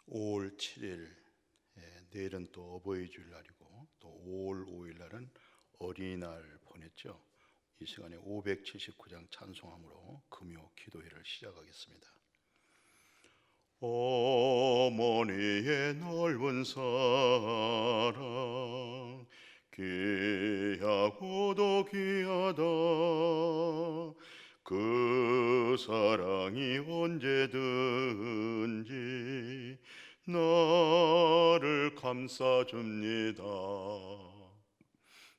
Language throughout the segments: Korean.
5월 7일, 내일은 또 어버이 주일날이고 또 5월 5일 날은 어린이날 보냈죠. 이 시간에 579장 찬송함으로 금요 기도회를 시작하겠습니다. 어머니의 넓은 사랑 귀하고도 귀하다. 그 사랑이 언제든지 나를 감싸줍니다.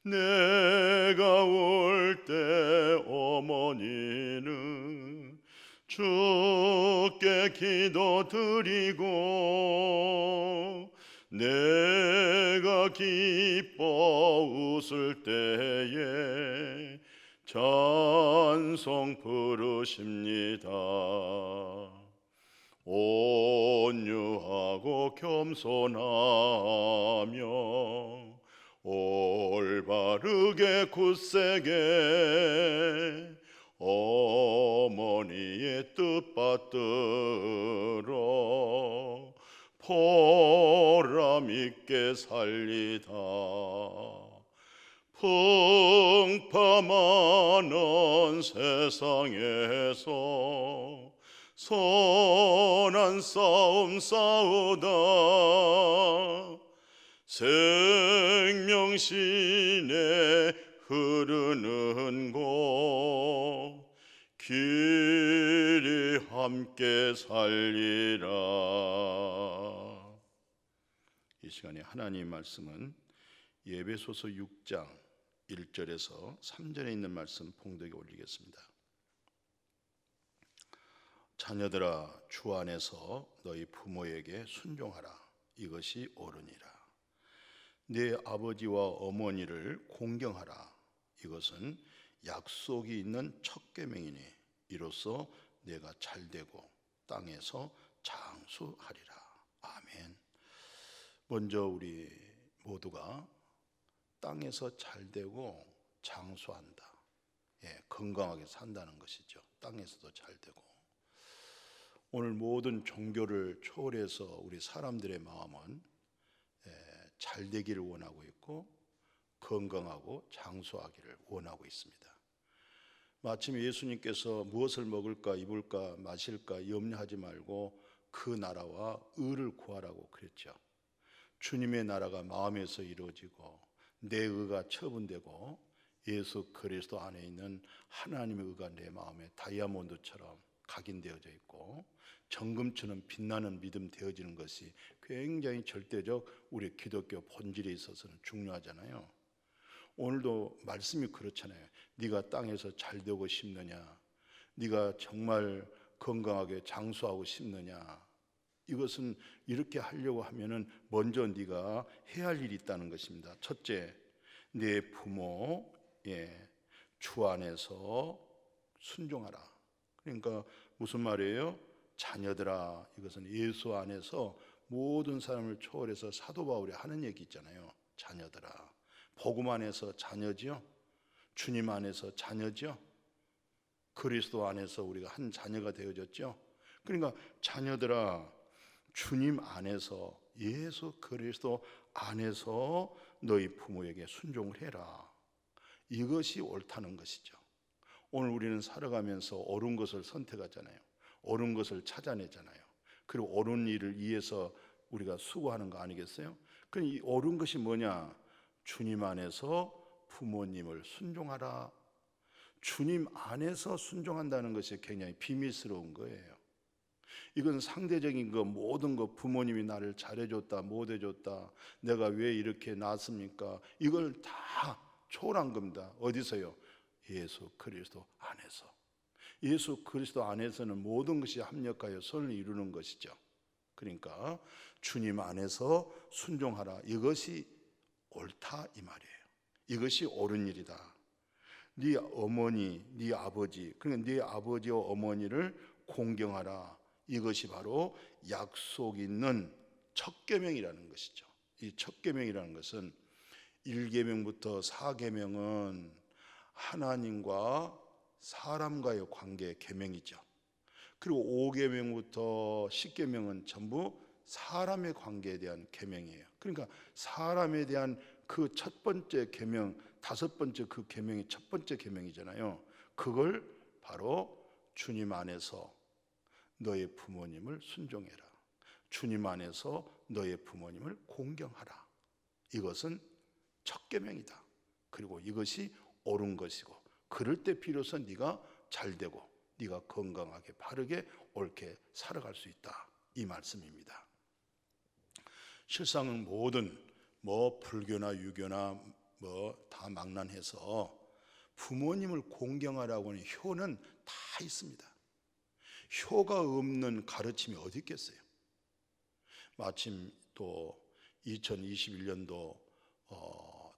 내가 올 때 어머니는 주께 기도드리고 내가 기뻐 웃을 때에 찬송 부르십니다. 온유하고 겸손하며 올바르게 굳세게 어머니의 뜻 받들어 보람 있게 살리다. 풍파만한 세상에서 선한 싸움 싸우다 생명신에 흐르는 곳 길이 함께 살리라. 이 시간에 하나님 말씀은 에베소서 6장 1절에서 3절에 있는 말씀 봉독에 올리겠습니다. 자녀들아, 주 안에서 너희 부모에게 순종하라. 이것이 옳으니라. 네 아버지와 어머니를 공경하라. 이것은 약속이 있는 첫 계명이니 이로써 내가 잘되고 땅에서 장수하리라. 아멘. 먼저 우리 모두가 땅에서 잘되고 장수한다. 건강하게 산다는 것이죠. 땅에서도 잘되고. 오늘 모든 종교를 초월해서 우리 사람들의 마음은 잘되기를 원하고 있고 건강하고 장수하기를 원하고 있습니다. 마침 예수님께서 무엇을 먹을까 입을까 마실까 염려하지 말고 그 나라와 의를 구하라고 그랬죠. 주님의 나라가 마음에서 이루어지고 내 의가 처분되고 예수 그리스도 안에 있는 하나님의 의가 내 마음에 다이아몬드처럼 각인되어져 있고 정금처럼 빛나는 믿음 되어지는 것이 굉장히 절대적 우리 기독교 본질에 있어서는 중요하잖아요. 오늘도 말씀이 그렇잖아요. 네가 땅에서 잘 되고 싶느냐, 네가 정말 건강하게 장수하고 싶느냐, 이것은 이렇게 하려고 하면은 먼저 네가 해야 할 일이 있다는 것입니다. 첫째, 내 부모 주 안에서 순종하라. 그러니까 무슨 말이에요? 자녀들아, 이것은 예수 안에서 모든 사람을 초월해서 사도 바울이 하는 얘기 있잖아요. 자녀들아, 복음 안에서 자녀지요, 주님 안에서 자녀지요, 그리스도 안에서 우리가 한 자녀가 되어졌죠. 그러니까 자녀들아, 주님 안에서 예수 그리스도 안에서 너희 부모에게 순종을 해라. 이것이 옳다는 것이죠. 오늘 우리는 살아가면서 옳은 것을 선택하잖아요. 옳은 것을 찾아내잖아요. 그리고 옳은 일을 위해서 우리가 수고하는 거 아니겠어요? 그럼 이 옳은 것이 뭐냐? 주님 안에서 부모님을 순종하라. 주님 안에서 순종한다는 것이 굉장히 비밀스러운 거예요. 이건 상대적인 거, 모든 거, 부모님이 나를 잘해줬다, 못해줬다, 내가 왜 이렇게 낳았습니까? 이걸 다 초월한 겁니다. 어디서요? 예수 그리스도 안에서. 예수 그리스도 안에서는 모든 것이 합력하여 선을 이루는 것이죠. 그러니까 주님 안에서 순종하라. 이것이 옳다 이 말이에요. 이것이 옳은 일이다. 네 어머니, 네 아버지, 그러니까 네 아버지와 어머니를 공경하라. 이것이 바로 약속 있는 첫 계명이라는 것이죠. 이 첫 계명이라는 것은 1계명부터 4계명은 하나님과 사람과의 관계 계명이죠. 그리고 5계명부터 10계명은 전부 사람의 관계에 대한 계명이에요. 그러니까 사람에 대한 그 첫 번째 계명, 다섯 번째 그 계명이 첫 번째 계명이잖아요. 그걸 바로 주님 안에서 너의 부모님을 순종해라. 주님 안에서 너의 부모님을 공경하라. 이것은 첫 계명이다. 그리고 이것이 옳은 것이고, 그럴 때 비로소 네가 잘되고 네가 건강하게 바르게 옳게 살아갈 수 있다, 이 말씀입니다. 실상은 모든 불교나 유교나 다 망란해서 부모님을 공경하라고 하는 효는 다 있습니다. 효가 없는 가르침이 어디 있겠어요? 마침 또 2021년도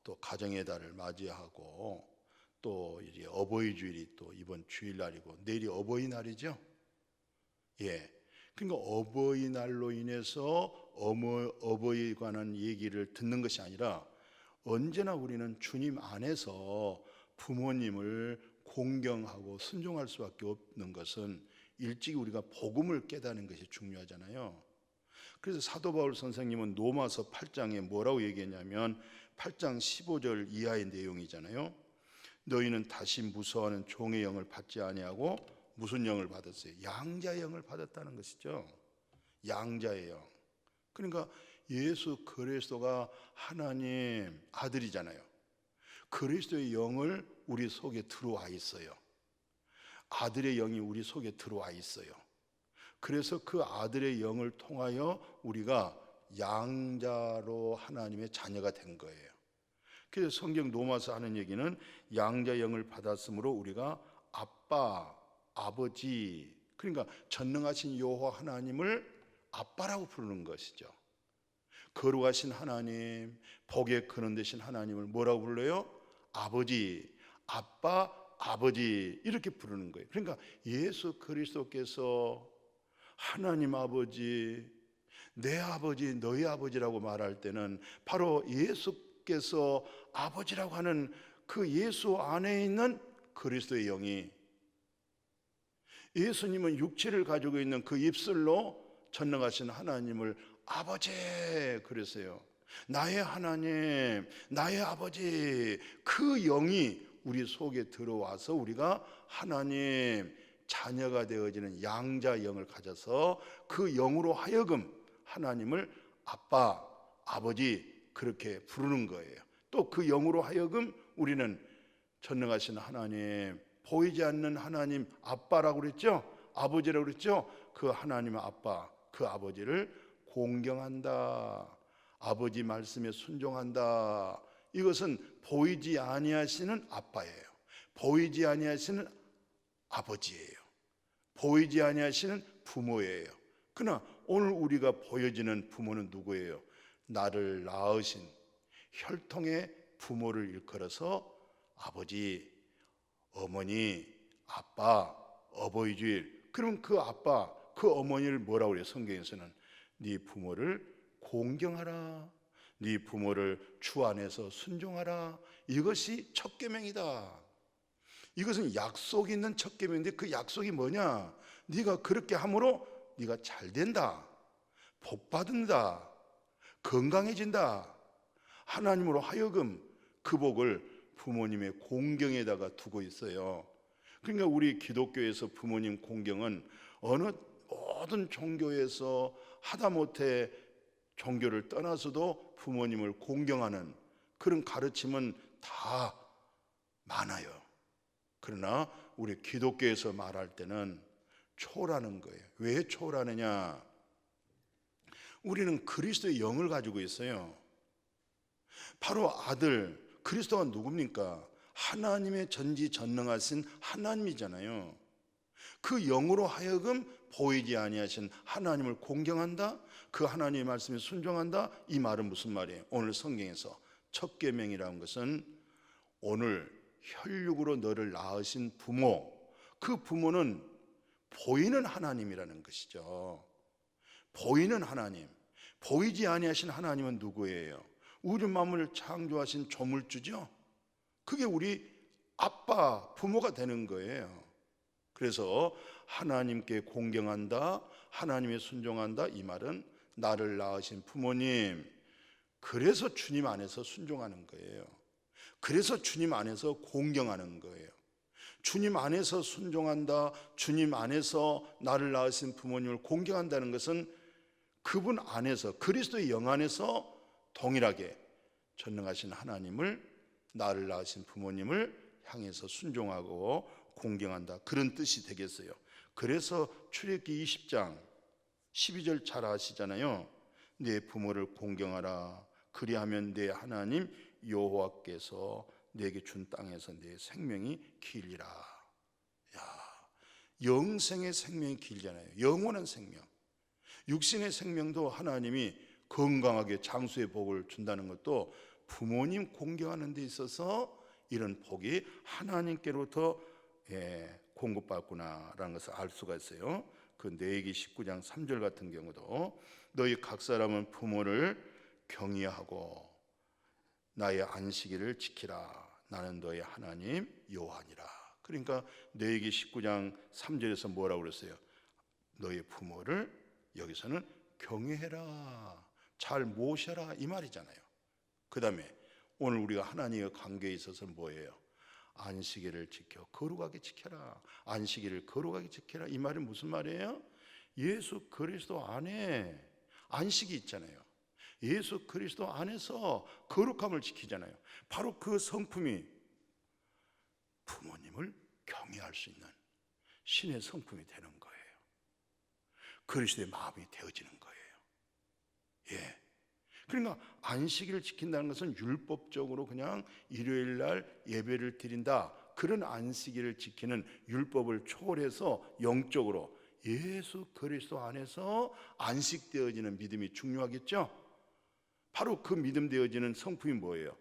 또 가정의 달을 맞이하고 또 이제 어버이 주일이 또 이번 주일날이고 내일이 어버이날이죠. 예. 그러니까 어버이날로 인해서 어버이에 관한 얘기를 듣는 것이 아니라 언제나 우리는 주님 안에서 부모님을 공경하고 순종할 수밖에 없는 것은 일찍이 우리가 복음을 깨닫는 것이 중요하잖아요. 그래서 사도 바울 선생님은 로마서 8장에 뭐라고 얘기했냐면 8장 15절 이하의 내용이잖아요. 너희는 다시 무서워하는 종의 영을 받지 아니하고 무슨 영을 받았어요? 양자의 영을 받았다는 것이죠. 양자의 영. 그러니까 예수 그리스도가 하나님 아들이잖아요. 그리스도의 영을 우리 속에 들어와 있어요. 아들의 영이 우리 속에 들어와 있어요. 그래서 그 아들의 영을 통하여 우리가 양자로 하나님의 자녀가 된 거예요. 그래서 성경 로마서 하는 얘기는 양자 영을 받았으므로 우리가 아빠, 아버지, 그러니까 전능하신 여호와 하나님을 아빠라고 부르는 것이죠. 거룩하신 하나님, 복의 근원 되신 하나님을 뭐라고 불러요? 아버지, 아빠, 아버지, 이렇게 부르는 거예요. 그러니까 예수 그리스도께서 하나님 아버지, 내 아버지, 너희 아버지라고 말할 때는 바로 예수께서 아버지라고 하는 그 예수 안에 있는 그리스도의 영이, 예수님은 육체를 가지고 있는 그 입술로 전능하신 하나님을 아버지 그랬어요. 나의 하나님, 나의 아버지, 그 영이 우리 속에 들어와서 우리가 하나님 자녀가 되어지는 양자 영을 가져서 그 영으로 하여금 하나님을 아빠, 아버지 그렇게 부르는 거예요. 또 그 영으로 하여금 우리는 전능하신 하나님, 보이지 않는 하나님 아빠라고 그랬죠? 아버지라고 그랬죠? 그 하나님의 아빠, 그 아버지를 공경한다. 아버지 말씀에 순종한다. 이것은 보이지 아니하시는 아빠예요. 보이지 아니하시는 아버지예요. 보이지 아니하시는 부모예요. 그러나 오늘 우리가 보여지는 부모는 누구예요? 나를 낳으신 혈통의 부모를 일컬어서 아버지, 어머니, 아빠, 어버이 주일. 그럼 그 아빠, 그 어머니를 뭐라고 그래요? 성경에서는 네 부모를 공경하라. 네 부모를 주 안에서 순종하라. 이것이 첫 계명이다. 이것은 약속이 있는 첫 계명인데 그 약속이 뭐냐? 네가 그렇게 함으로 네가 잘 된다, 복 받는다, 건강해진다. 하나님으로 하여금 그 복을 부모님의 공경에다가 두고 있어요. 그러니까 우리 기독교에서 부모님 공경은 어느 모든 종교에서 하다못해 종교를 떠나서도 부모님을 공경하는 그런 가르침은 다 많아요. 그러나 우리 기독교에서 말할 때는 초라는 거예요. 왜 초라느냐? 우리는 그리스도의 영을 가지고 있어요. 바로 아들, 그리스도가 누굽니까? 하나님의 전지전능하신 하나님이잖아요. 그 영으로 하여금 보이지 아니하신 하나님을 공경한다, 그 하나님의 말씀에 순종한다. 이 말은 무슨 말이에요? 오늘 성경에서 첫 계명이라는 것은 오늘 혈육으로 너를 낳으신 부모, 그 부모는 보이는 하나님이라는 것이죠. 보이는 하나님, 보이지 아니하신 하나님은 누구예요? 우주 만물을 창조하신 조물주죠. 그게 우리 아빠, 부모가 되는 거예요. 그래서 하나님께 공경한다, 하나님에 순종한다, 이 말은 나를 낳으신 부모님, 그래서 주님 안에서 순종하는 거예요. 그래서 주님 안에서 공경하는 거예요. 주님 안에서 순종한다, 주님 안에서 나를 낳으신 부모님을 공경한다는 것은 그분 안에서, 그리스도의 영 안에서 동일하게 전능하신 하나님을, 나를 낳으신 부모님을 향해서 순종하고 공경한다, 그런 뜻이 되겠어요. 그래서 출애굽기 20장 12절 잘 아시잖아요. 내 부모를 공경하라, 그리하면 내 하나님 여호와께서 내게 준 땅에서 내 생명이 길리라. 야, 영생의 생명이 길잖아요. 영원한 생명. 육신의 생명도 하나님이 건강하게 장수의 복을 준다는 것도 부모님 공경하는 데 있어서 이런 복이 하나님께로부터 공급받구나라는 것을 알 수가 있어요. 그 레위기 19장 3절 같은 경우도 너희 각 사람은 부모를 경외하고 나의 안식일을 지키라. 나는 너의 하나님 여호와니라. 그러니까 레위기 19장 3절에서 뭐라고 그랬어요? 너의 부모를 여기서는 경외해라, 잘 모셔라, 이 말이잖아요. 그 다음에 오늘 우리가 하나님의 관계에 있어서 뭐예요? 안식일을 지켜 거룩하게 지켜라. 안식일을 거룩하게 지켜라. 이 말이 무슨 말이에요? 예수 그리스도 안에 안식이 있잖아요. 예수 그리스도 안에서 거룩함을 지키잖아요. 바로 그 성품이 부모님을 경외할 수 있는 신의 성품이 되는 거예요. 그리스도의 마음이 되어지는 거예요. 예. 그러니까 안식일을 지킨다는 것은 율법적으로 그냥 일요일 날 예배를 드린다, 그런 안식일을 지키는 율법을 초월해서 영적으로 예수 그리스도 안에서 안식되어지는 믿음이 중요하겠죠. 바로 그 믿음 되어지는 성품이 뭐예요?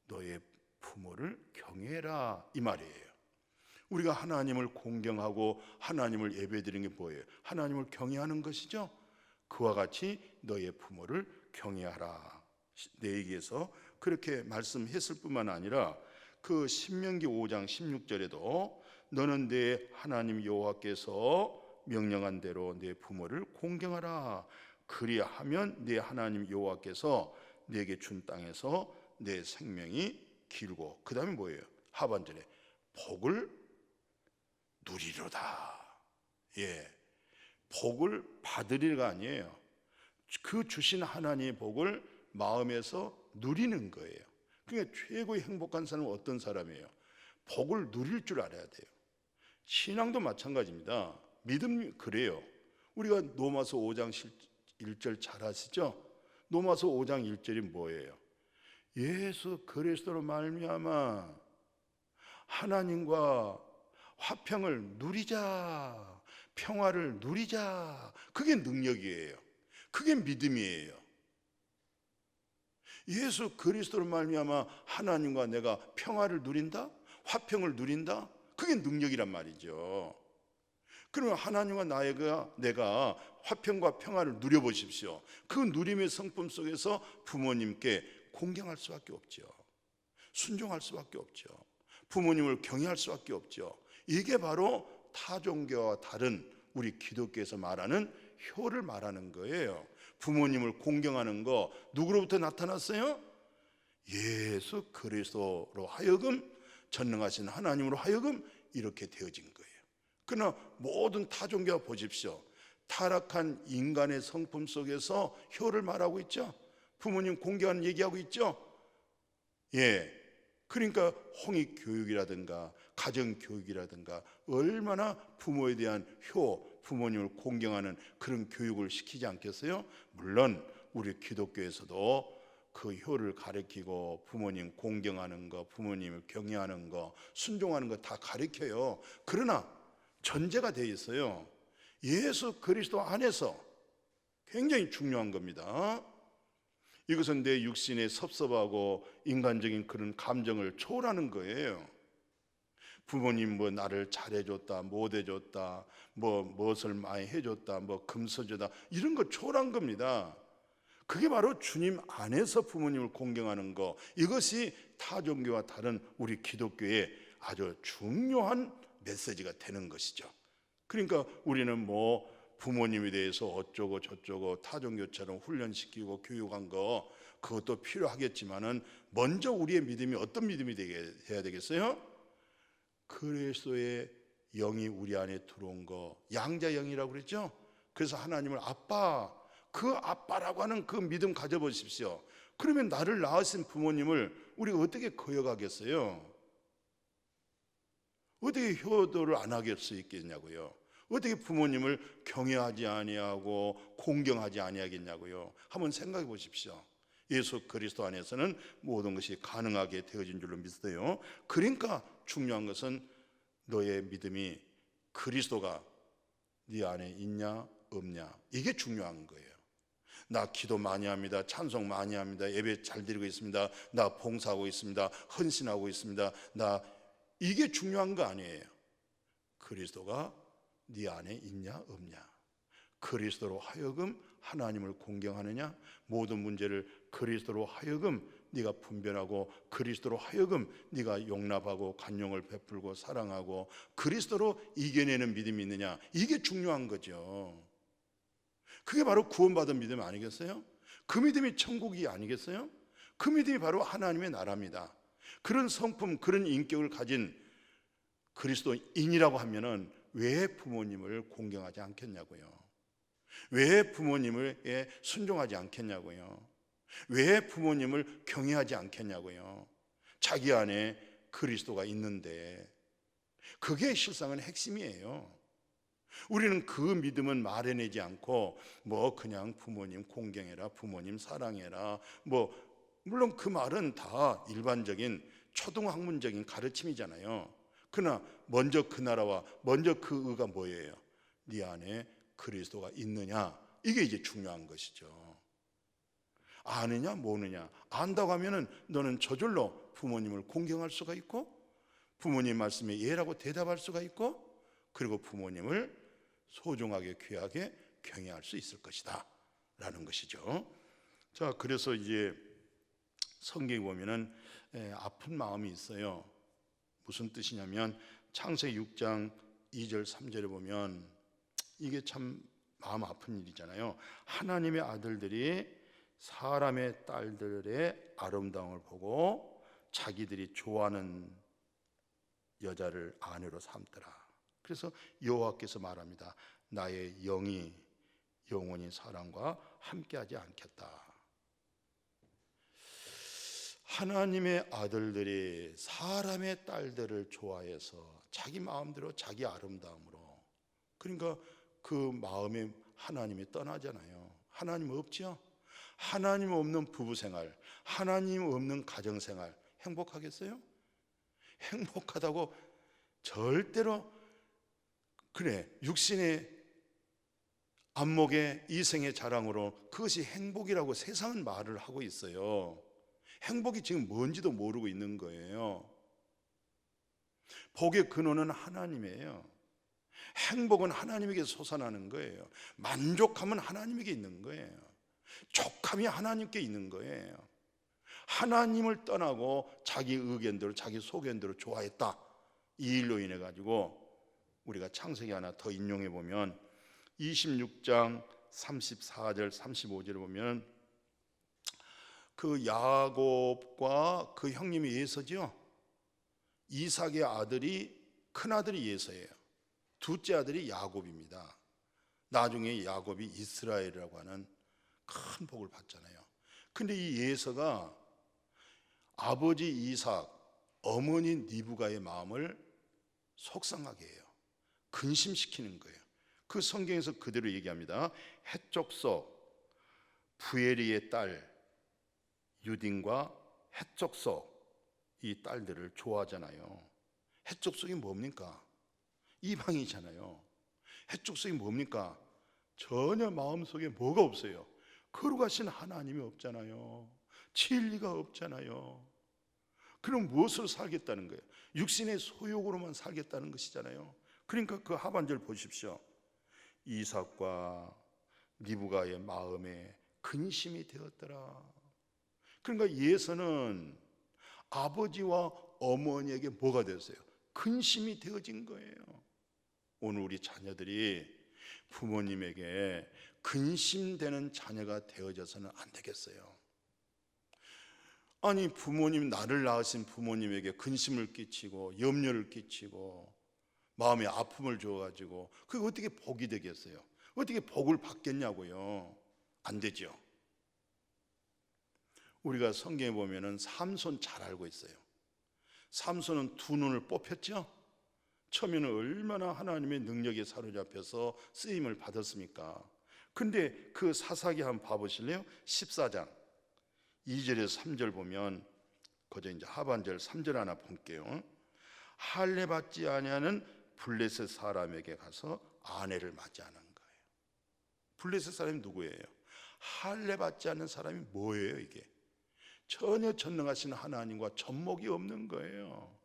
너의 부모를 경외해라, 이 말이에요. 우리가 하나님을 공경하고 하나님을 예배드리는 게 뭐예요? 하나님을 경외하는 것이죠. 그와 같이 너의 부모를 경외하라. 레위기에서 그렇게 말씀했을 뿐만 아니라 그 신명기 5장 16절에도 너는 내 하나님 여호와께서 명령한 대로 내 부모를 공경하라. 그리하면 내 하나님 여호와께서 내게 준 땅에서 내 생명이 길고, 그 다음에 뭐예요? 하반절에 복을 누리로다. 예, 복을 받으리가 아니에요. 그 주신 하나님의 복을 마음에서 누리는 거예요. 그러니까 최고의 행복한 사람은 어떤 사람이에요? 복을 누릴 줄 알아야 돼요. 신앙도 마찬가지입니다. 믿음 그래요. 우리가 로마서 5장 1절 잘 아시죠? 로마서 5장 1절이 뭐예요? 예수 그리스도로 말미암아 하나님과 화평을 누리자, 평화를 누리자. 그게 능력이에요. 그게 믿음이에요. 예수 그리스도로 말미암아 하나님과 내가 평화를 누린다, 화평을 누린다, 그게 능력이란 말이죠. 그러면 하나님과 내가 화평과 평화를 누려보십시오. 그 누림의 성품 속에서 부모님께 공경할 수밖에 없죠. 순종할 수밖에 없죠. 부모님을 경외할 수밖에 없죠. 이게 바로 타종교와 다른 우리 기독교에서 말하는 효를 말하는 거예요. 부모님을 공경하는 거 누구로부터 나타났어요? 예수 그리스도로 하여금, 전능하신 하나님으로 하여금 이렇게 되어진 거예요. 그러나 모든 타종교와 보십시오. 타락한 인간의 성품 속에서 효를 말하고 있죠. 부모님 공경하는 얘기하고 있죠. 예, 그러니까 홍익교육이라든가 가정교육이라든가 얼마나 부모에 대한 효, 부모님을 공경하는 그런 교육을 시키지 않겠어요? 물론 우리 기독교에서도 그 효를 가르치고 부모님 공경하는 거, 부모님을 경외하는 거, 순종하는 거 다 가르쳐요. 그러나 전제가 되어 있어요. 예수 그리스도 안에서. 굉장히 중요한 겁니다. 이것은 내 육신의 섭섭하고 인간적인 그런 감정을 초월하는 거예요. 부모님 뭐 나를 잘해줬다, 못해줬다, 뭐 무엇을 많이 해줬다, 뭐 금서주다, 이런 거 초월한 겁니다. 그게 바로 주님 안에서 부모님을 공경하는 거, 이것이 타종교와 다른 우리 기독교의 아주 중요한 메시지가 되는 것이죠. 그러니까 우리는 뭐 부모님에 대해서 어쩌고 저쩌고 타종교처럼 훈련시키고 교육한 거 그것도 필요하겠지만은 먼저 우리의 믿음이 어떤 믿음이 되게 해야 되겠어요? 그리스도의 영이 우리 안에 들어온 거, 양자 영이라고 그랬죠? 그래서 하나님을 아빠, 그 아빠라고 하는 그 믿음 가져보십시오. 그러면 나를 낳으신 부모님을 우리가 어떻게 거역하겠어요? 어떻게 효도를 안 하게 할 수 있겠냐고요? 어떻게 부모님을 경외하지 아니하고 공경하지 아니하겠냐고요? 한번 생각해 보십시오. 예수 그리스도 안에서는 모든 것이 가능하게 되어진 줄로 믿어요. 그러니까 중요한 것은 너의 믿음이 그리스도가 네 안에 있냐 없냐, 이게 중요한 거예요. 나 기도 많이 합니다, 찬송 많이 합니다, 예배 잘 드리고 있습니다, 나 봉사하고 있습니다, 헌신하고 있습니다, 이게 중요한 거 아니에요. 그리스도가 네 안에 있냐 없냐, 그리스도로 하여금 하나님을 공경하느냐, 모든 문제를 그리스도로 하여금 네가 분별하고 그리스도로 하여금 네가 용납하고 관용을 베풀고 사랑하고 그리스도로 이겨내는 믿음이 있느냐, 이게 중요한 거죠. 그게 바로 구원받은 믿음 아니겠어요? 그 믿음이 천국이 아니겠어요? 그 믿음이 바로 하나님의 나라입니다. 그런 성품, 그런 인격을 가진 그리스도인이라고 하면은 왜 부모님을 공경하지 않겠냐고요? 왜 부모님을 순종하지 않겠냐고요? 왜 부모님을 경외하지 않겠냐고요? 자기 안에 그리스도가 있는데, 그게 실상은 핵심이에요. 우리는 그 믿음은 말해내지 않고 그냥 부모님 공경해라, 부모님 사랑해라, 물론 그 말은 다 일반적인 초등학문적인 가르침이잖아요. 그러나 먼저 그 나라와 먼저 그 의가 뭐예요? 네 안에 그리스도가 있느냐, 이게 이제 중요한 것이죠. 아느냐 모르냐, 안다고 하면은 너는 저절로 부모님을 공경할 수가 있고 부모님 말씀에 예라고 대답할 수가 있고 그리고 부모님을 소중하게 귀하게 경외할 수 있을 것이다 라는 것이죠. 자, 그래서 이제 성경에 보면은 아픈 마음이 있어요. 무슨 뜻이냐면 창세기 6장 2절 3절에 보면 이게 참 마음 아픈 일이잖아요. 하나님의 아들들이 사람의 딸들의 아름다움을 보고 자기들이 좋아하는 여자를 아내로 삼더라. 그래서 여호와께서 말합니다. 나의 영이 영원히 사람과 함께하지 않겠다. 하나님의 아들들이 사람의 딸들을 좋아해서 자기 마음대로 자기 아름다움으로, 그러니까 그 마음에 하나님이 떠나잖아요. 하나님 없죠? 하나님 없는 부부생활, 하나님 없는 가정생활 행복하겠어요? 행복하다고 절대로, 그래, 육신의 안목의 이생의 자랑으로 그것이 행복이라고 세상은 말을 하고 있어요. 행복이 지금 뭔지도 모르고 있는 거예요. 복의 근원은 하나님이에요. 행복은 하나님에게 솟아나는 거예요. 만족함은 하나님에게 있는 거예요. 족함이 하나님께 있는 거예요. 하나님을 떠나고 자기 의견대로 자기 소견대로 좋아했다. 이 일로 인해 가지고 우리가 창세기 하나 더 인용해 보면 26장 34절 35절에 보면 그 야곱과 그 형님이 예서죠. 이삭의 아들이, 큰 아들이 예서예요. 둘째 아들이 야곱입니다. 나중에 야곱이 이스라엘이라고 하는 큰 복을 받잖아요. 근데 이 예서가 아버지 이삭, 어머니 리브가의 마음을 속상하게 해요. 근심시키는 거예요. 그 성경에서 그대로 얘기합니다. 헷족속 부에리의 딸 유딘과 헷족속 이 딸들을 좋아하잖아요. 헷족속이 뭡니까? 이방이잖아요. 헷족속이 뭡니까? 전혀 마음속에 뭐가 없어요. 거룩하신 하나님이 없잖아요. 진리가 없잖아요. 그럼 무엇으로 살겠다는 거예요? 육신의 소욕으로만 살겠다는 것이잖아요. 그러니까 그 하반절 보십시오. 이삭과 리브가의 마음에 근심이 되었더라. 그러니까 예서는 아버지와 어머니에게 뭐가 됐어요? 근심이 되어진 거예요. 오늘 우리 자녀들이 부모님에게 근심되는 자녀가 되어져서는 안 되겠어요. 아니, 부모님, 나를 낳으신 부모님에게 근심을 끼치고 염려를 끼치고 마음에 아픔을 줘가지고 그게 어떻게 복이 되겠어요? 어떻게 복을 받겠냐고요? 안 되죠. 우리가 성경에 보면은 삼손 잘 알고 있어요. 삼손은 두 눈을 뽑혔죠. 처음에는 얼마나 하나님의 능력에 사로잡혀서 쓰임을 받았습니까? 근데 그 사사기 한번 봐보실래요? 14장 2절에서 3절 보면, 그저 이제 하반절 3절 하나 볼게요. 할례 받지 아니하는 블레셋 사람에게 가서 아내를 맞이하는 거예요. 블레셋 사람이 누구예요? 할례 받지 않는 사람이 뭐예요? 이게 전혀 전능하신 하나님과 접목이 없는 거예요.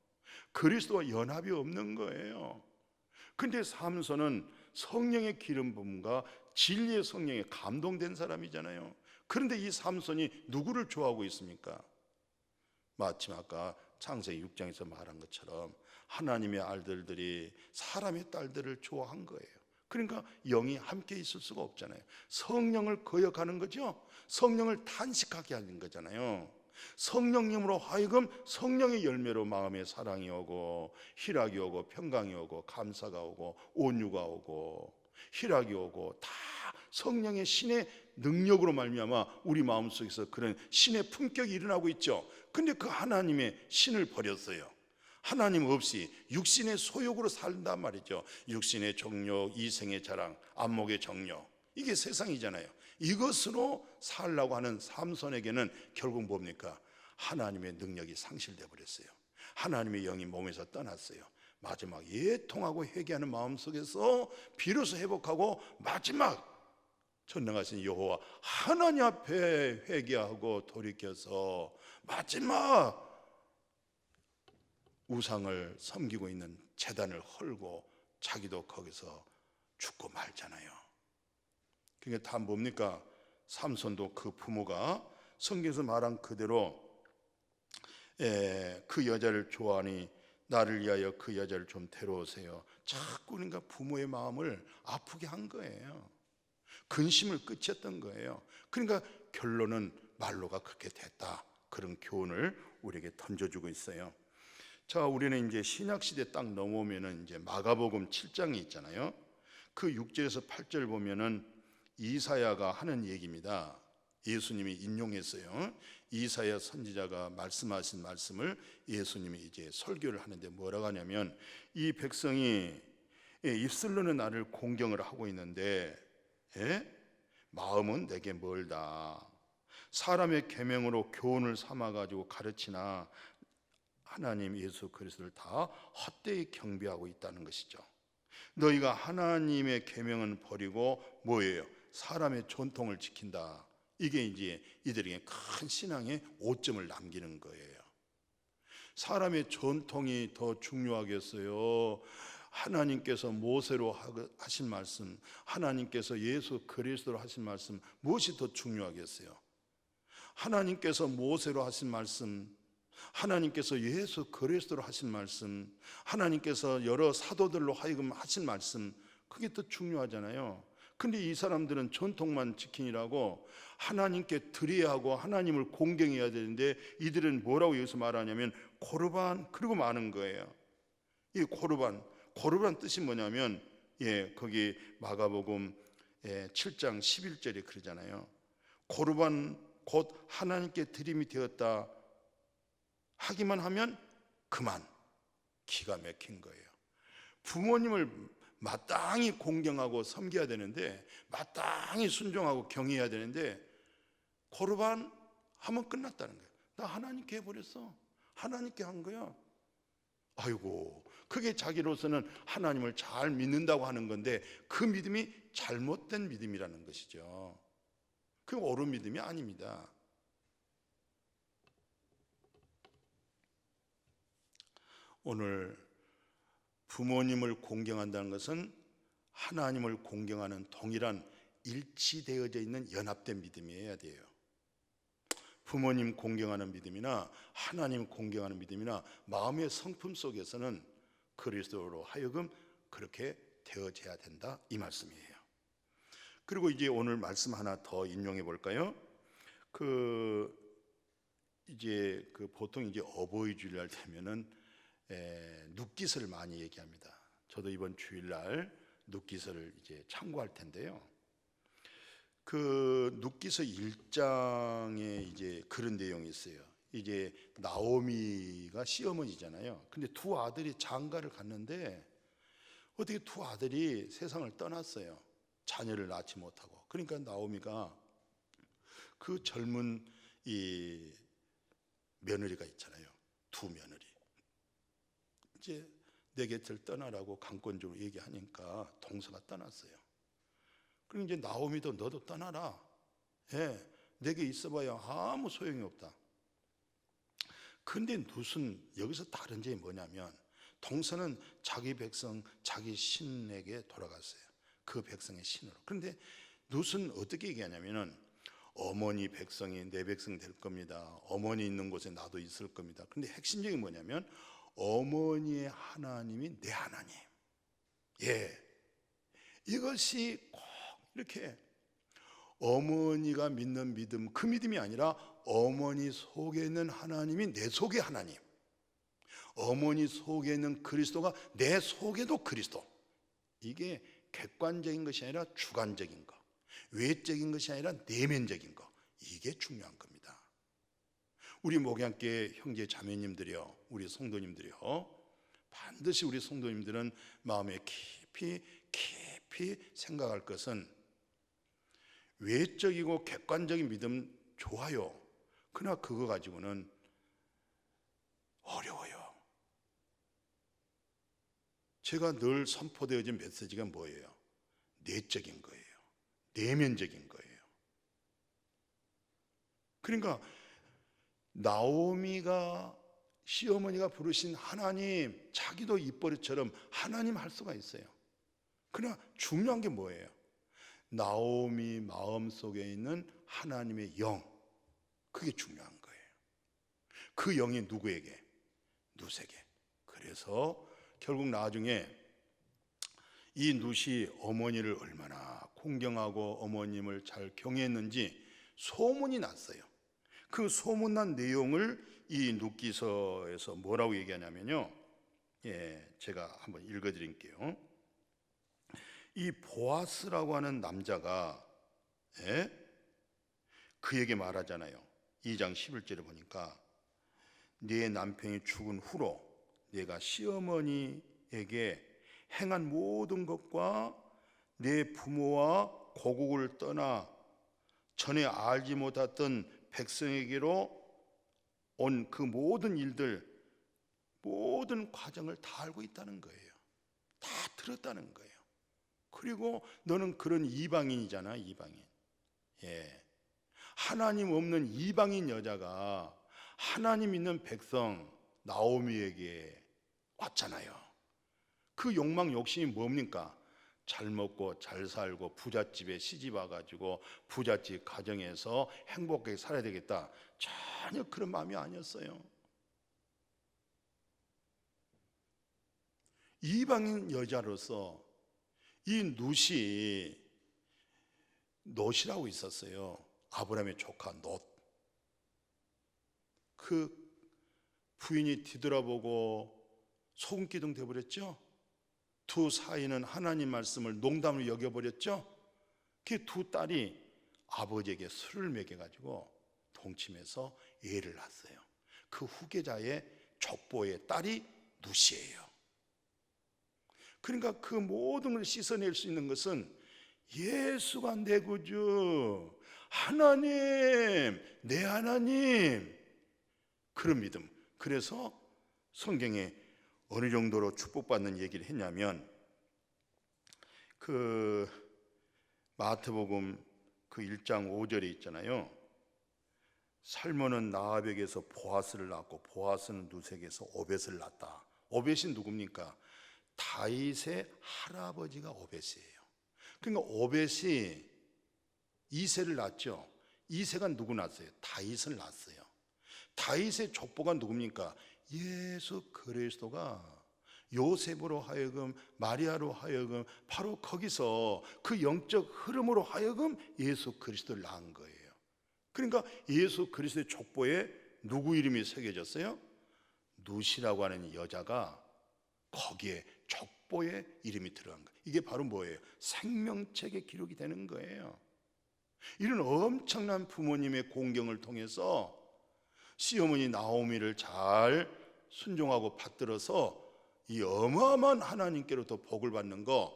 그리스도와 연합이 없는 거예요. 근데 삼손은 성령의 기름 부음과 진리의 성령에 감동된 사람이잖아요. 그런데 이 삼손이 누구를 좋아하고 있습니까? 마침 아까 창세기 6장에서 말한 것처럼 하나님의 아들들이 사람의 딸들을 좋아한 거예요. 그러니까 영이 함께 있을 수가 없잖아요. 성령을 거역하는 거죠. 성령을 탄식하게 하는 거잖아요. 성령님으로 하여금 성령의 열매로 마음에 사랑이 오고 희락이 오고 평강이 오고 감사가 오고 온유가 오고 희락이 오고, 다 성령의 신의 능력으로 말미암아 우리 마음속에서 그런 신의 품격이 일어나고 있죠. 근데 그 하나님의 신을 버렸어요. 하나님 없이 육신의 소욕으로 산단 말이죠. 육신의 정욕, 이생의 자랑, 안목의 정욕, 이게 세상이잖아요. 이것으로 살라고 하는 삼손에게는 결국 뭡니까? 하나님의 능력이 상실되어 버렸어요. 하나님의 영이 몸에서 떠났어요. 마지막 예통하고 회개하는 마음속에서 비로소 회복하고 마지막 전능하신 여호와 하나님 앞에 회개하고 돌이켜서 마지막 우상을 섬기고 있는 제단을 헐고 자기도 거기서 죽고 말잖아요. 그게 다 뭡니까? 삼손도 그 부모가 성경에서 말한 그대로 그 여자를 좋아하니 나를 위하여 그 여자를 좀 데려오세요. 자꾸 그러니까 부모의 마음을 아프게 한 거예요. 근심을 끼쳤던 거예요. 그러니까 결론은 말로가 그렇게 됐다. 그런 교훈을 우리에게 던져주고 있어요. 자, 우리는 이제 신약 시대 딱 넘어오면은 이제 마가복음 7장이 있잖아요. 그 6절에서 8절 보면은 이사야가 하는 얘기입니다. 예수님이 인용했어요. 이사야 선지자가 말씀하신 말씀을 예수님이 이제 설교를 하는데 뭐라고 하냐면, 이 백성이 입술로는 나를 공경을 하고 있는데 마음은 내게 멀다. 사람의 계명으로 교훈을 삼아가지고 가르치나 하나님 예수 그리스도를 다 헛되이 경배하고 있다는 것이죠. 너희가 하나님의 계명은 버리고 뭐예요? 사람의 전통을 지킨다. 이게 이제 이들에게 큰 신앙의 오점을 남기는 거예요. 사람의 전통이 더 중요하겠어요? 하나님께서 모세로 하신 말씀, 하나님께서 예수 그리스도로 하신 말씀, 무엇이 더 중요하겠어요? 하나님께서 모세로 하신 말씀, 하나님께서 예수 그리스도로 하신 말씀, 하나님께서 여러 사도들로 하여금 하신 말씀, 그게 더 중요하잖아요. 근데 이 사람들은 전통만 지키느라고 하나님께 드려야 하고 하나님을 공경해야 되는데, 이들은 뭐라고 여기서 말하냐면 고르반, 그리고 많은 거예요. 이 고르반 뜻이 뭐냐면, 거기 마가복음 7장 11절에 그러잖아요. 고르반 곧 하나님께 드림이 되었다 하기만 하면 그만. 기가 막힌 거예요. 부모님을 마땅히 공경하고 섬겨야 되는데, 마땅히 순종하고 경외해야 되는데, 고르반 하면 끝났다는 거예요. 나 하나님께 해버렸어. 하나님께 한 거야. 아이고, 그게 자기로서는 하나님을 잘 믿는다고 하는 건데 그 믿음이 잘못된 믿음이라는 것이죠. 그 옳은 믿음이 아닙니다. 오늘 부모님을 공경한다는 것은 하나님을 공경하는 동일한 일치되어져 있는 연합된 믿음이어야 돼요. 부모님 공경하는 믿음이나 하나님 공경하는 믿음이나 마음의 성품 속에서는 그리스도로 하여금 그렇게 되어져야 된다, 이 말씀이에요. 그리고 이제 오늘 말씀 하나 더 인용해 볼까요? 이제 보통 이제 어버이 주일날 되면은 눕기설을 많이 얘기합니다. 저도 이번 주일날 눕기설을 이제 참고할 텐데요. 그 눕기서 1장에 이제 그런 내용이 있어요. 이제 나오미가 시어머니잖아요. 근데 두 아들이 장가를 갔는데 어떻게 두 아들이 세상을 떠났어요. 자녀를 낳지 못하고. 그러니까 나오미가 그 젊은 이 며느리가 있잖아요. 두 며느리. 이제 내 곁을 떠나라고 강권적으로 얘기하니까 동서가 떠났어요. 그리고 이제 나오미도 너도 떠나라. 내게 있어봐야 아무 소용이 없다. 근데 무슨 여기서 다른 점이 뭐냐면 동서는 자기 백성, 자기 신에게 돌아갔어요. 그 백성의 신으로. 그런데 룻은 어떻게 얘기하냐면은 어머니 백성이 내 백성 될 겁니다. 어머니 있는 곳에 나도 있을 겁니다. 그런데 핵심적인 뭐냐면 어머니의 하나님이 내 하나님. 이것이 꼭 이렇게 어머니가 믿는 믿음, 그 믿음이 아니라 어머니 속에 있는 하나님이 내 속의 하나님, 어머니 속에 있는 그리스도가 내 속에도 그리스도. 이게 객관적인 것이 아니라 주관적인 것, 외적인 것이 아니라 내면적인 것, 이게 중요한 겁니다. 우리 목양교회 형제 자매님들이요, 우리 성도님들이요, 반드시 우리 성도님들은 마음에 깊이 생각할 것은 외적이고 객관적인 믿음 좋아요. 그러나 그거 가지고는 어려워요. 제가 늘 선포되어진 메시지가 뭐예요? 내적인 거예요. 내면적인 거예요. 그러니까 나오미가 시어머니가 부르신 하나님, 자기도 입버릇처럼 하나님 할 수가 있어요. 그러나 중요한 게 뭐예요? 나오미 마음속에 있는 하나님의 영, 그게 중요한 거예요. 그 영이 누구에게? 룻에게. 그래서 결국 나중에 이 룻이 어머니를 얼마나 공경하고 어머님을 잘 경외했는지 소문이 났어요. 그 소문난 내용을 이 룻기서에서 뭐라고 얘기하냐면요, 제가 한번 읽어드릴게요. 이 보아스라고 하는 남자가 그에게 말하잖아요. 2장 11절에 보니까 네 남편이 죽은 후로 내가 시어머니에게 행한 모든 것과 내 부모와 고국을 떠나 전에 알지 못했던 백성에게로 온 그 모든 일들, 모든 과정을 다 알고 있다는 거예요. 다 들었다는 거예요. 그리고 너는 그런 이방인이잖아, 이방인. 하나님 없는 이방인 여자가 하나님 있는 백성 나오미에게 왔잖아요. 그 욕망 욕심이 뭡니까? 잘 먹고 잘 살고 부잣집에 시집 와가지고 부잣집 가정에서 행복하게 살아야 되겠다. 전혀 그런 마음이 아니었어요. 이방인 여자로서 이 룻이 롯이라고 있었어요. 아브라함의 조카 롯. 그 부인이 뒤돌아보고 소금기둥 되어버렸죠. 두 사이는 하나님 말씀을 농담으로 여겨버렸죠. 그 두 딸이 아버지에게 술을 먹여가지고 동침해서 애를 낳았어요. 그 후계자의 족보의 딸이 룻이에요. 그러니까 그 모든 걸 씻어낼 수 있는 것은 예수가 내 구주, 하나님, 내 하나님, 그런 믿음. 그래서 성경에 어느 정도로 축복받는 얘기를 했냐면 그 마태복음 그 1장 5절에 있잖아요. 살몬은 나합에게서 보아스를 낳고 보아스는 룻에게서 오벳을 낳았다. 오벳이 누굽니까? 다윗의 할아버지가 오벳이에요. 그러니까 오벳이 이새를 낳았죠. 이새가 누구 낳았어요? 다윗을 낳았어요. 다윗의 족보가 누굽니까? 예수 그리스도가 요셉으로 하여금, 마리아로 하여금 바로 거기서 그 영적 흐름으로 하여금 예수 그리스도를 낳은 거예요. 그러니까 예수 그리스도의 족보에 누구 이름이 새겨졌어요? 누시라고 하는 여자가 거기에 족보에 이름이 들어간 거예요. 이게 바로 뭐예요? 생명책에 기록이 되는 거예요. 이런 엄청난 부모님의 공경을 통해서 시어머니 나오미를 잘 순종하고 받들어서 이 어마어마한 하나님께로부터 복을 받는 거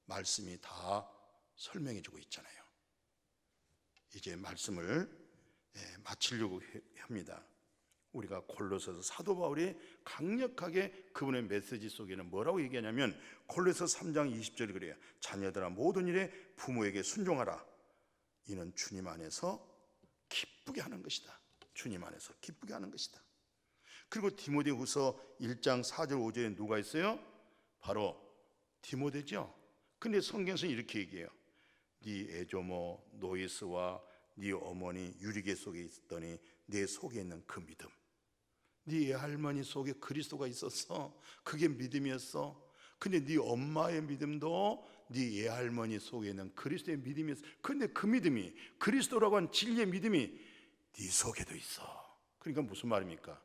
말씀이 다 설명해 주고 있잖아요. 이제 말씀을 마치려고 합니다. 우리가 골로새서 사도 바울이 강력하게 그분의 메시지 속에는 뭐라고 얘기하냐면 골로새 3장 20절에 그래요. 자녀들아 모든 일에 부모에게 순종하라. 이는 주님 안에서 기쁘게 하는 것이다. 주님 안에서 기쁘게 하는 것이다. 그리고 디모데후서 1장 4절 5절에 누가 있어요? 바로 디모데죠. 근데 성경에서 이렇게 얘기해요. 네 애조모 노이스와 네 어머니 유리개 속에 있었더니 내 속에 있는 그 믿음, 네 애할머니 속에 그리스도가 있었어. 그게 믿음이었어. 근데 네 엄마의 믿음도 네 애할머니 속에 있는 그리스도의 믿음이었어. 근데 그 믿음이, 그리스도라고 하는 진리의 믿음이 네 속에도 있어. 그러니까 무슨 말입니까?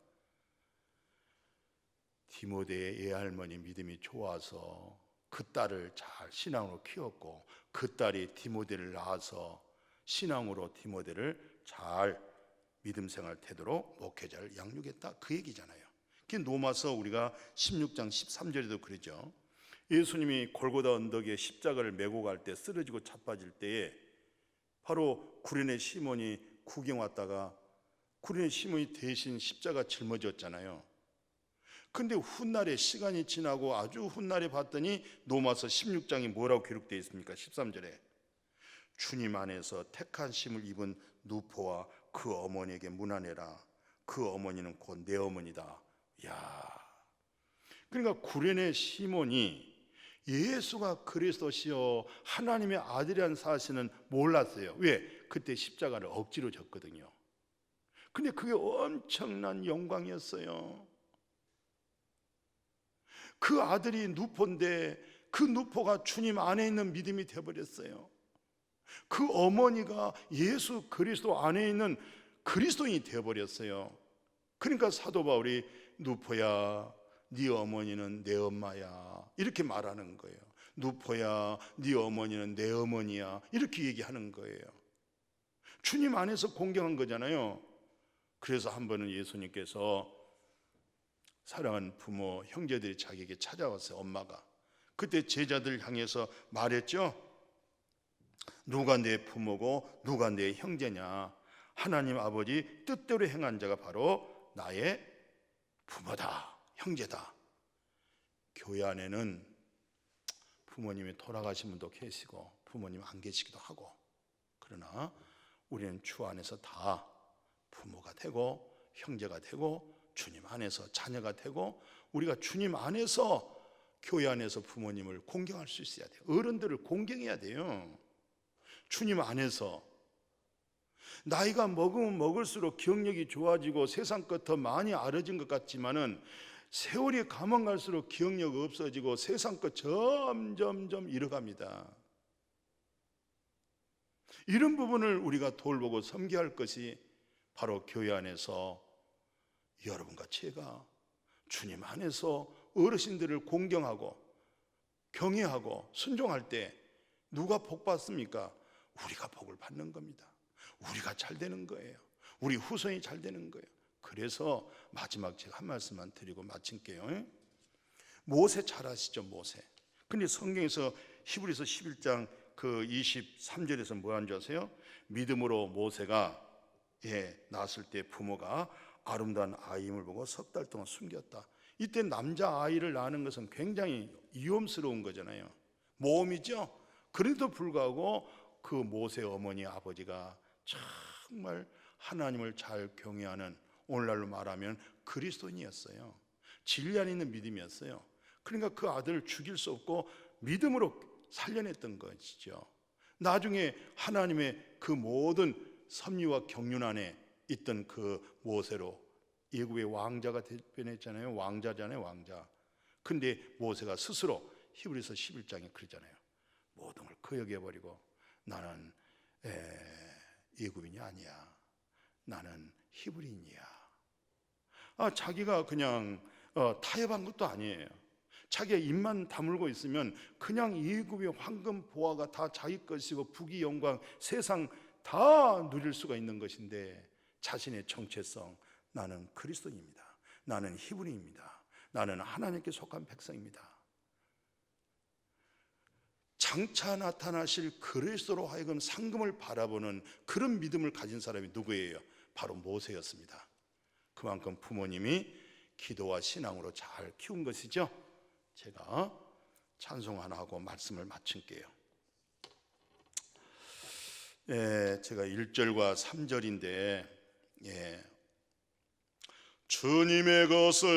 디모데의 애할머니 믿음이 좋아서 그 딸을 잘 신앙으로 키웠고, 그 딸이 디모데를 낳아서 신앙으로 디모데를 잘 믿음 생활 되도록 목회자를 양육했다, 그 얘기잖아요. 그게 로마서 우리가 16장 13절에도 그러죠. 예수님이 골고다 언덕에 십자가를 메고 갈 때, 쓰러지고 자빠질 때에 바로 구레네 시몬이 구경 왔다가 구레네 시몬이 대신 십자가 짊어졌잖아요. 근데 훗날에 시간이 지나고 아주 훗날에 봤더니 로마서 16장이 뭐라고 기록되어 있습니까? 13절에 주님 안에서 택한 심을 입은 누포와 그 어머니에게 문안해라. 그 어머니는 곧 내 어머니다. 야, 그러니까 구레네 시몬이 예수가 그리스도시요 하나님의 아들이라는 사실은 몰랐어요. 왜? 그때 십자가를 억지로 졌거든요. 근데 그게 엄청난 영광이었어요. 그 아들이 누포인데 그 누포가 주님 안에 있는 믿음이 되어버렸어요. 그 어머니가 예수 그리스도 안에 있는 그리스도인이 되어버렸어요. 그러니까 사도 바울이 누포야 네 어머니는 내 엄마야 이렇게 말하는 거예요. 누포야 네 어머니는 내 어머니야 이렇게 얘기하는 거예요. 주님 안에서 공경한 거잖아요. 그래서 한 번은 예수님께서 사랑하는 부모 형제들이 자기에게 찾아왔어요. 엄마가 그때 제자들 향해서 말했죠. 누가 내 부모고 누가 내 형제냐? 하나님 아버지 뜻대로 행한 자가 바로 나의 부모다, 형제다. 교회 안에는 부모님이 돌아가신 분도 계시고 부모님 안 계시기도 하고, 그러나 우리는 주 안에서 다 부모가 되고 형제가 되고 주님 안에서 자녀가 되고, 우리가 주님 안에서 교회 안에서 부모님을 공경할 수 있어야 돼요. 어른들을 공경해야 돼요. 주님 안에서 나이가 먹으면 먹을수록 기억력이 좋아지고 세상 것 더 많이 알아진 것 같지만은 세월이 가면 갈수록 기억력 없어지고 세상 것 점점점 잃어갑니다. 이런 부분을 우리가 돌보고 섬겨야 할 것이 바로 교회 안에서 여러분과 제가 주님 안에서 어르신들을 공경하고 경외하고 순종할 때 누가 복 받습니까? 우리가 복을 받는 겁니다. 우리가 잘 되는 거예요. 우리 후손이 잘 되는 거예요. 그래서 마지막 제가 한 말씀만 드리고 마칠게요. 모세 잘 아시죠? 모세. 근데 성경에서 히브리서 11장 그 23절에서 뭐 하는 줄 아세요? 믿음으로 모세가 낳았을 때 부모가 아름다운 아이임을 보고 석 달 동안 숨겼다. 이때 남자 아이를 낳는 것은 굉장히 위험스러운 거잖아요. 모험이죠. 그래도 불구하고 그 모세 어머니 아버지가 정말 하나님을 잘 경외하는, 오늘날로 말하면 그리스도인이었어요. 진리 안에 있는 믿음이었어요. 그러니까 그 아들을 죽일 수 없고 믿음으로 살려냈던 것이죠. 나중에 하나님의 그 모든 섭리와 경륜 안에 있던 그 모세로 애굽의 왕자가 변했잖아요. 왕자잖아요, 왕자. 근데 모세가 스스로 히브리서 11장에 그러잖아요. 모든 걸 거역해버리고 나는 애굽인이 아니야, 나는 히브리인이야. 자기가 그냥 타협한 것도 아니에요. 자기의 입만 다물고 있으면 그냥 애굽의 황금 보화가 다 자기 것이고 부귀 영광 세상 다 누릴 수가 있는 것인데, 자신의 정체성, 나는 그리스도인입니다, 나는 히브리입니다, 나는 하나님께 속한 백성입니다. 장차 나타나실 그리스도로 하여금 상금을 바라보는 그런 믿음을 가진 사람이 누구예요? 바로 모세였습니다. 그만큼 부모님이 기도와 신앙으로 잘 키운 것이죠. 제가 찬송 하나 하고 말씀을 마칠게요. 제가 1절과 3절인데, 주님의 것을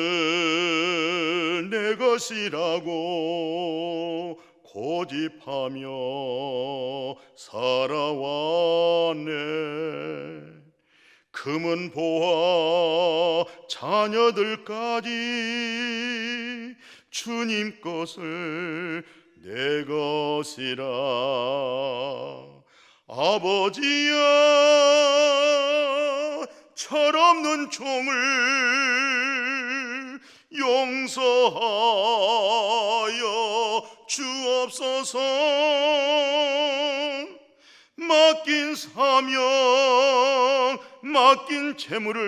내 것이라고 고집하며 살아왔네. 금은 보아 자녀들까지 주님 것을 내 것이라. 아버지야, 철없는 종을 용서하여 주옵소서. 맡긴 사명, 맡긴 재물을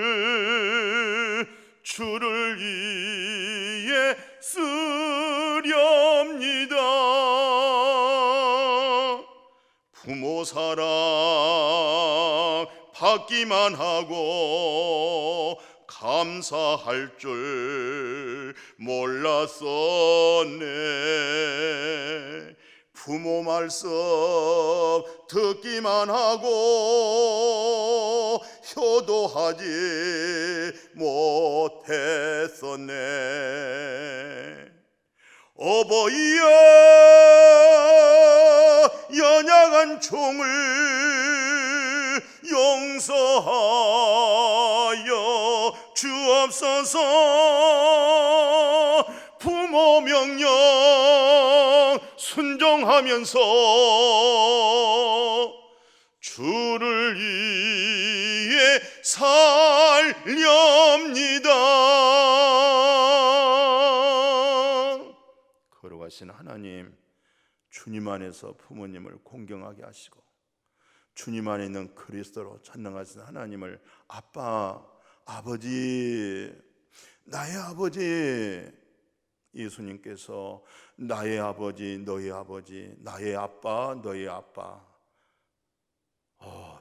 주를 위해 쓰렵니다. 부모 사랑 받기만 하고 감사할 줄 몰랐었네. 부모 말씀 듣기만 하고 효도하지 못했었네. 어버이야, 연약한 종을 용서하여 주옵소서. 부모 명령 순종하면서 주를 위해 살렵니다. 거룩하신 하나님, 주님 안에서 부모님을 공경하게 하시고 주님 안에 있는 그리스도로 전능하신 하나님을 아빠, 아버지, 나의 아버지, 예수님께서 나의 아버지, 너의 아버지, 나의 아빠, 너의 아빠.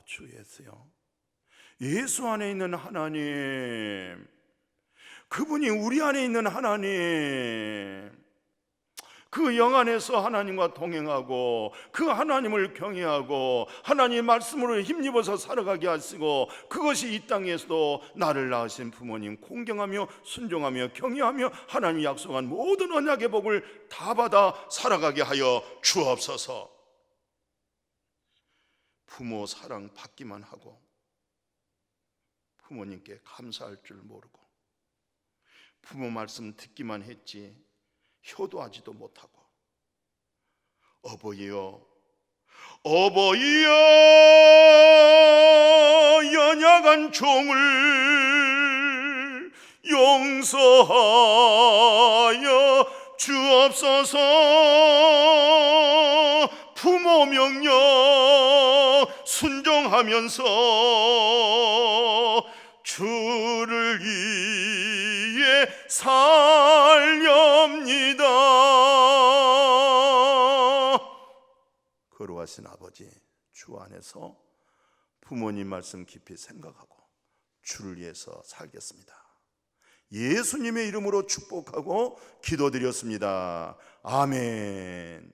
주 예수요, 예수 안에 있는 하나님, 그분이 우리 안에 있는 하나님, 그 영 안에서 하나님과 동행하고 그 하나님을 경외하고 하나님의 말씀으로 힘입어서 살아가게 하시고, 그것이 이 땅에서도 나를 낳으신 부모님 공경하며 순종하며 경외하며 하나님이 약속한 모든 언약의 복을 다 받아 살아가게 하여 주옵소서. 부모 사랑 받기만 하고 부모님께 감사할 줄 모르고 부모 말씀 듣기만 했지 효도하지도 못하고, 어버이여, 어버이여, 연약한 종을 용서하여 주옵소서. 부모 명령 순종하면서 주를 위해 살렵니다. 거룩하신 아버지, 주 안에서 부모님 말씀 깊이 생각하고 주를 위해서 살겠습니다. 예수님의 이름으로 축복하고 기도드렸습니다. 아멘.